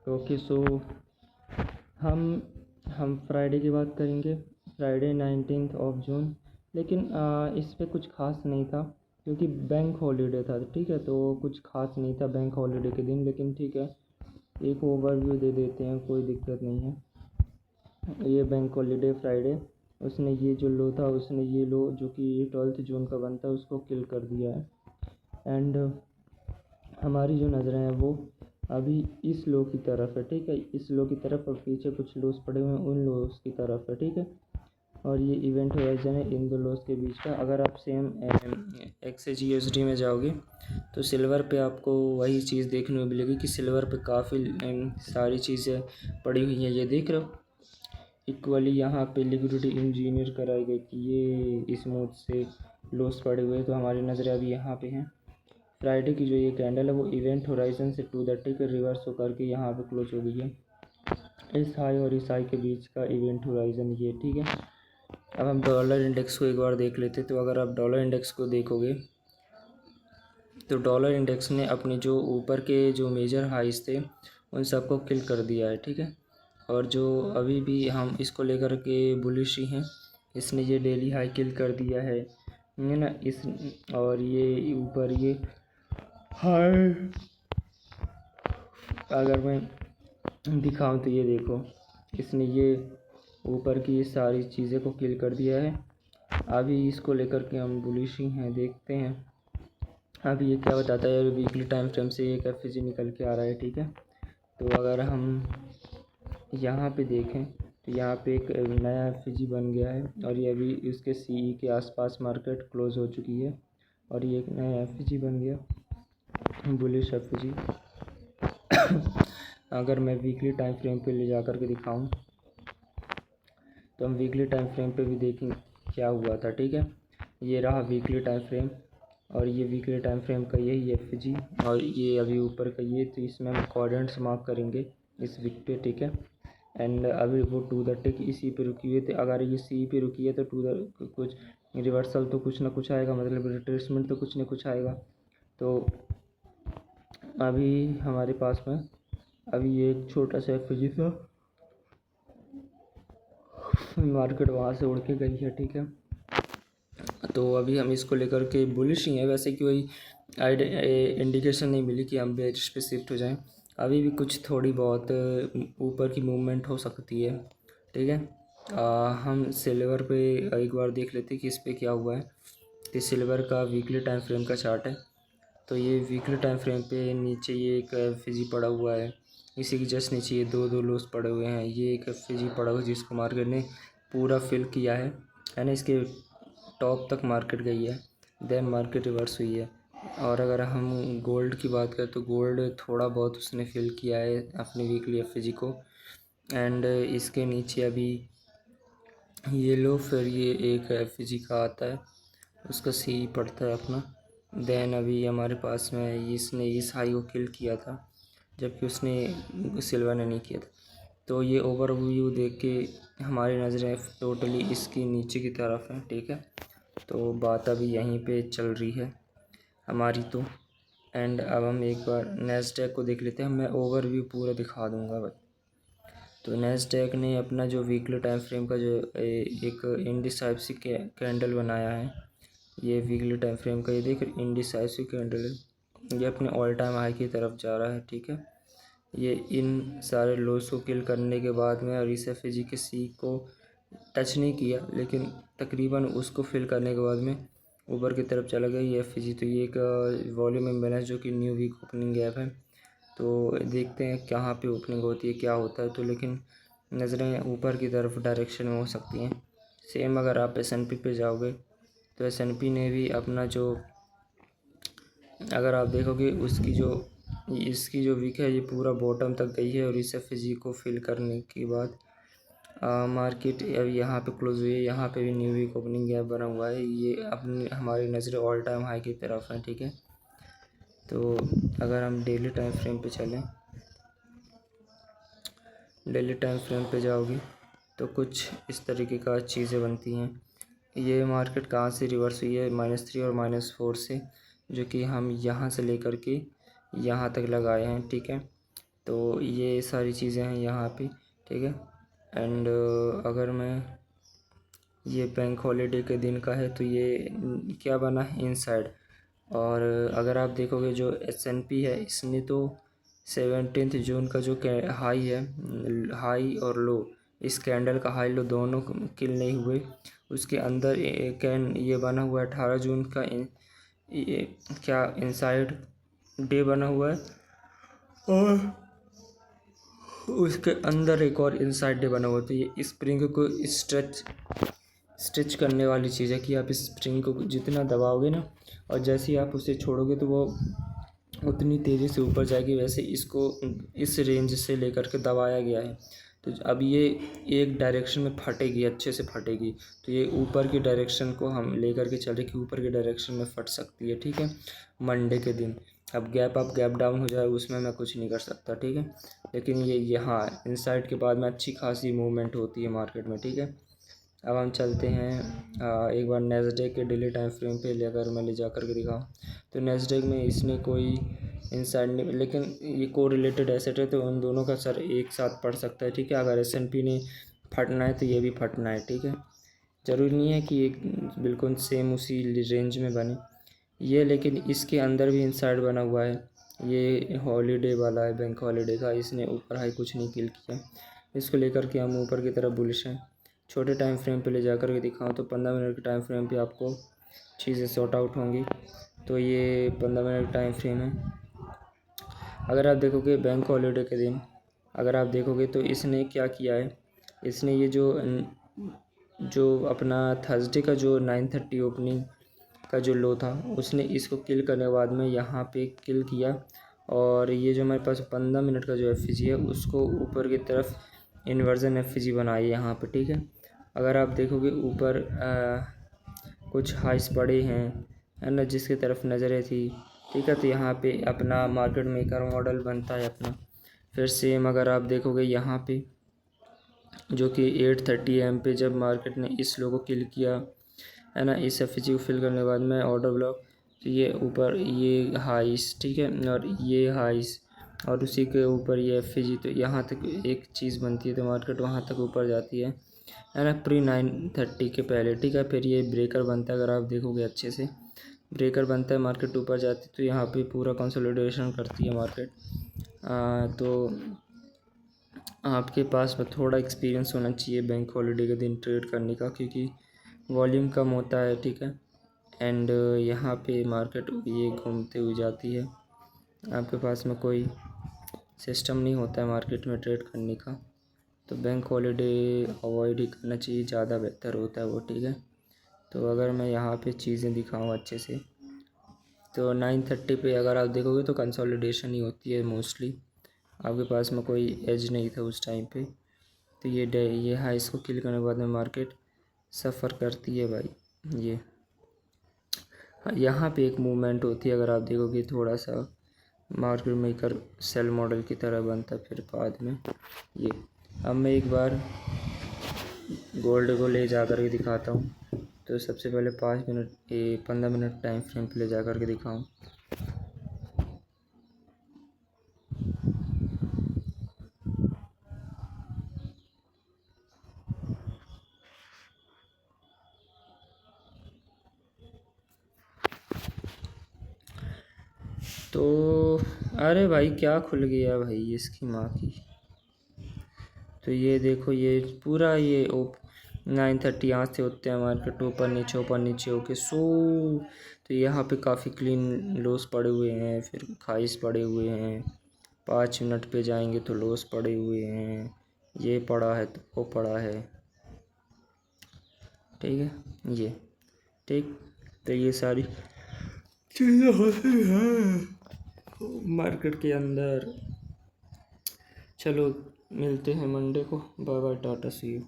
Okay so हम हम Friday की बात करेंगे। Friday 19th of June. लेकिन इस पे कुछ खास नहीं था क्योंकि बैंक हॉलीडे था। ठीक है, तो कुछ खास नहीं था बैंक हॉलीडे के दिन, लेकिन ठीक है एक ओवरव्यू दे देते हैं, कोई दिक्कत नहीं है। ये बैंक हॉलीडे फ्राइडे, उसने ये जो लो था, उसने ये लो जो कि 12 जून का बनता है उसको किल कर दिया है। एंड हमारी जो नज़रें हैं वो अभी इस लो की तरफ है। ठीक है, इस लो की तरफ, और पीछे कुछ लोस पड़े हुए हैं उन लोस की तरफ है। ठीक है, और ये इवेंट होराइजन है इन दो लोस के बीच का। अगर आप सेम XAGUSD में जाओगे तो सिल्वर पे आपको वही चीज़ देखने को मिलेगी कि सिल्वर पे काफ़ी सारी चीज़ें पड़ी हुई हैं। ये देख रहे हो इक्वली यहाँ पे लिक्विडिटी इंजीनियर कराई गई कि ये स्मूथ से लोस पड़े हुए, तो हमारी नज़रें अभी यहाँ पे हैं। फ्राइडे की जो ये कैंडल है वो इवेंट होराइजन से टू द टिक रिवर्स होकर के यहाँ पे क्लोज हो गई है। इस हाई और इस हाई के बीच का इवेंट होराइजन ये। ठीक है, अब हम डॉलर इंडेक्स को एक बार देख लेते। तो अगर आप डॉलर इंडेक्स को देखोगे तो डॉलर इंडेक्स ने अपने जो ऊपर के जो मेजर हाइस थे उन सबको किल कर दिया है। ठीक है, और जो अभी भी हम इसको लेकर के बुलिश ही हैं। इसने ये डेली हाई किल कर दिया है ना इस, और ये ऊपर ये हाई अगर मैं दिखाऊं तो ये देखो इसने ये ऊपर की ये सारी चीज़ें को किल कर दिया है। अभी इसको लेकर के हम बुलिश ही हैं, देखते हैं अभी ये क्या बताता है। वीकली टाइम फ्रेम से एक एफ निकल के आ रहा है। ठीक है, तो अगर हम यहाँ पे देखें तो यहाँ पे एक नया एफ बन गया है, और ये अभी उसके CE के आसपास मार्केट क्लोज हो चुकी है, और ये एक नया एफ बन गया बुलिश एफ। अगर मैं वीकली टाइम फ्रेम पे ले जा कर के दिखाऊं तो हम वीकली टाइम फ्रेम पे भी देखें क्या हुआ था। ठीक है, ये रहा वीकली टाइम फ्रेम, और ये वीकली टाइम फ्रेम का यही एफ और ये अभी ऊपर का ये, तो इसमें हम क्वाड्रेंट्स मार्क करेंगे इस वीक पे। ठीक है, एंड अभी वो टू द टिक इसी पे रुकी हुई थी। अगर ये सी पे रुकी है तो टू द कुछ रिवर्सल तो कुछ ना कुछ आएगा, मतलब रिट्रेसमेंट तो कुछ ना कुछ आएगा। तो अभी हमारे पास में अभी ये एक छोटा सा एफ था, मार्केट वहाँ से उड़ के गई है। ठीक है, तो अभी हम इसको लेकर के बुलिश ही हैं। वैसे कि वही इंडिकेशन नहीं मिली कि हम बेरिश पे शिफ्ट हो जाएं। अभी भी कुछ थोड़ी बहुत ऊपर की मूवमेंट हो सकती है। ठीक है, हम सिल्वर पे एक बार देख लेते कि इस पर क्या हुआ है। तो सिल्वर का वीकली टाइम फ्रेम का चार्ट है। तो ये वीकली टाइम फ्रेम पे नीचे ये एक एफ पड़ा हुआ है, इसी के जस्ट नीचे ये दो लोस पड़े हुए हैं। ये एक एफ पड़ा हुआ है जिसको मार्केट ने पूरा फिल किया है ना, इसके टॉप तक मार्केट गई है, देन मार्केट रिवर्स हुई है। और अगर हम गोल्ड की बात करें तो गोल्ड थोड़ा बहुत उसने फिल किया है अपनी वीकली एफ को, एंड इसके नीचे अभी ये लो, फिर ये एक एफ का आता है, उसका सी पड़ता है अपना। देन अभी हमारे पास में इसने इस हाई को किल किया था, जबकि उसने सिल्वर ने नहीं किया था। तो ये ओवरव्यू देख के हमारी नज़रें टोटली इसकी नीचे की तरफ है। ठीक है, तो बात अभी यहीं पे चल रही है हमारी तो। एंड अब हम एक बार नैस्डैक को देख लेते हैं, मैं ओवरव्यू पूरा दिखा दूंगा बस। तो नैस्डैक ने अपना जो वीकली टाइम फ्रेम का जो एक इंडिसाइसिव कैंडल बनाया है, ये वीकली टाइम फ्रेम का ये देख इंडिसाइसिव कैंडल है, ये अपने ऑल टाइम हाई की तरफ जा रहा है। ठीक है, ये इन सारे लोस को किल करने के बाद में और इस एफ के सी को टच नहीं किया, लेकिन तकरीबन उसको फिल करने के बाद में ऊपर की तरफ चला गया ये एफ। तो ये एक वॉल्यूम इम्बैलेंस जो कि न्यू वीक ओपनिंग गैप है, तो देखते हैं कहाँ पे ओपनिंग होती है क्या होता है। तो लेकिन नज़रें ऊपर की तरफ डायरेक्शन में हो सकती हैं। सेम अगर आप S&P पे जाओगे तो S&P ने भी अपना जो, अगर आप देखोगे उसकी जो इसकी जो वीक है ये पूरा बॉटम तक गई है, और इस एफ को फिल करने के बाद मार्केट अब यहाँ पे क्लोज हुई है। यहाँ पे भी न्यू वीक ओपनिंग गैप बना हुआ है, ये अपनी हमारी नज़रें ऑल टाइम हाई की तरफ है। ठीक है, तो अगर हम डेली टाइम फ्रेम पे चलें, डेली टाइम फ्रेम पे जाओगे तो कुछ इस तरीके का चीज़ें बनती हैं। ये मार्केट कहाँ से रिवर्स हुई है, -3 और -4 से, जो कि हम यहाँ से लेकर के यहाँ तक लगाए हैं। ठीक है, तो ये सारी चीज़ें हैं यहाँ पे, ठीक है। एंड अगर मैं ये बैंक हॉलीडे के दिन का है तो ये क्या बना है इनसाइड। और अगर आप देखोगे जो S&P है इसने तो 17 जून का जो हाई है, हाई और लो, इस कैंडल का हाई लो दोनों किल नहीं हुए। उसके अंदर ये बना हुआ है 18 जून का ये क्या इनसाइड डे बना हुआ है, और उसके अंदर एक और इनसाइड डे बना हुआ। तो ये स्प्रिंग को स्ट्रेच करने वाली चीज़ है कि आप इस स्प्रिंग को जितना दबाओगे ना, और जैसे ही आप उसे छोड़ोगे तो वो उतनी तेज़ी से ऊपर जाएगी। वैसे इसको इस रेंज से लेकर के दबाया गया है। तो अब ये एक डायरेक्शन में फटेगी, अच्छे से फटेगी। तो ये ऊपर की डायरेक्शन को हम लेकर के चले कि ऊपर की डायरेक्शन में फट सकती है, ठीक है, मंडे के दिन। अब गैप अप गैप डाउन हो जाए उसमें मैं कुछ नहीं कर सकता, ठीक है। लेकिन ये हाँ, इनसाइड के बाद में अच्छी खासी मूवमेंट होती है मार्केट में, ठीक है। अब हम चलते हैं एक बार नेस्डेक के डेली टाइम फ्रेम पे लेकर मैं ले जा कर के दिखाऊँ तो नेस्डेक में इसने कोई इनसाइड नहीं, लेकिन ये को रिलेटेड एसेट है तो उन दोनों का सर एक साथ पड़ सकता है, ठीक है। अगर S&P ने फटना है तो ये भी फटना है, ठीक है। ज़रूरी नहीं है कि एक बिल्कुल सेम उसी रेंज में बने ये, लेकिन इसके अंदर भी इनसाइड बना हुआ है। ये हॉलीडे वाला है, बैंक हॉलीडे का, इसने ऊपर हाई कुछ नहीं किल किया। इसको लेकर के हम ऊपर की तरफ बुलिश हैं। छोटे टाइम फ्रेम पे ले जाकर के दिखाऊं तो 15 मिनट के टाइम फ्रेम पे आपको चीज़ें सॉर्ट आउट होंगी। तो ये 15 मिनट टाइम फ्रेम है। अगर आप देखोगे बैंक हॉलीडे के दिन, अगर आप देखोगे तो इसने क्या किया है, इसने ये जो अपना थर्सडे का जो 9:30 ओपनिंग का जो लो था उसने इसको किल करने के बाद में यहाँ पे किल किया। और ये जो हमारे पास 15 मिनट का जो FG है उसको ऊपर की तरफ इन्वर्जन FG बनाई है यहाँ पे, ठीक है। अगर आप देखोगे ऊपर कुछ हाइस पड़े हैं, है ना, जिसकी तरफ नज़रें थी, ठीक है। तो यहाँ पे अपना मार्केट मेकर मॉडल बनता है अपना। फिर सेम अगर आप देखोगे यहाँ पे जो कि 8:30 AM पे जब मार्केट ने इस लो को किल किया, है ना, इस FG को फिल करने के बाद में ऑर्डर ब्लॉक, तो ये ऊपर ये हाइस, ठीक है, और ये हाइस और उसी के ऊपर ये FG, तो यहाँ तक एक चीज़ बनती है तो मार्केट वहाँ तक ऊपर जाती है ना, प्री 9:30 के पहले, ठीक है। फिर ये ब्रेकर बनता है, अगर आप देखोगे अच्छे से ब्रेकर बनता है, मार्केट ऊपर जाती है तो यहाँ पे पूरा कंसोलिडेशन करती है मार्केट। तो आपके पास में थोड़ा एक्सपीरियंस होना चाहिए बैंक हॉलीडे के दिन ट्रेड करने का, क्योंकि वॉल्यूम कम होता है, ठीक है। एंड यहाँ पे मार्केट ये घूमते हुए जाती है, आपके पास में कोई सिस्टम नहीं होता है मार्केट में ट्रेड करने का। तो बैंक हॉलीडे अवॉइड ही करना चाहिए, ज़्यादा बेहतर होता है वो, ठीक है। तो अगर मैं यहाँ पे चीज़ें दिखाऊँ अच्छे से तो 9:30 पे अगर आप देखोगे तो कंसोलिडेशन ही होती है मोस्टली, आपके पास में कोई एज नहीं था उस टाइम पे। तो ये हाई इसको किल करने के बाद में मार्केट सफ़र करती है भाई। ये यहाँ पे एक मूवमेंट होती है, अगर आप देखोगे थोड़ा सा मार्केट मेकर सेल मॉडल की तरह बनता है। फिर बाद में ये अब मैं एक बार गोल्ड को ले जा कर के दिखाता हूँ। तो सबसे पहले 15 मिनट टाइम फ्रेम पे ले जा कर के दिखाऊँ। तो अरे भाई क्या खुल गया भाई इसकी माँ की। तो ये देखो ये पूरा ये 9:30 यहाँ से होते हैं मार्केट ऊपर नीचे होके तो यहाँ पे काफ़ी क्लीन लॉस पड़े हुए हैं, फिर खाइस पड़े हुए हैं। 5 मिनट पे जाएंगे तो लॉस पड़े हुए हैं, ये पड़ा है तो वो पड़ा है, ठीक है। ये ठीक, तो ये सारी चीज़ें होती हैं मार्केट के अंदर। चलो मिलते हैं मंडे को, bye bye, tata, see you.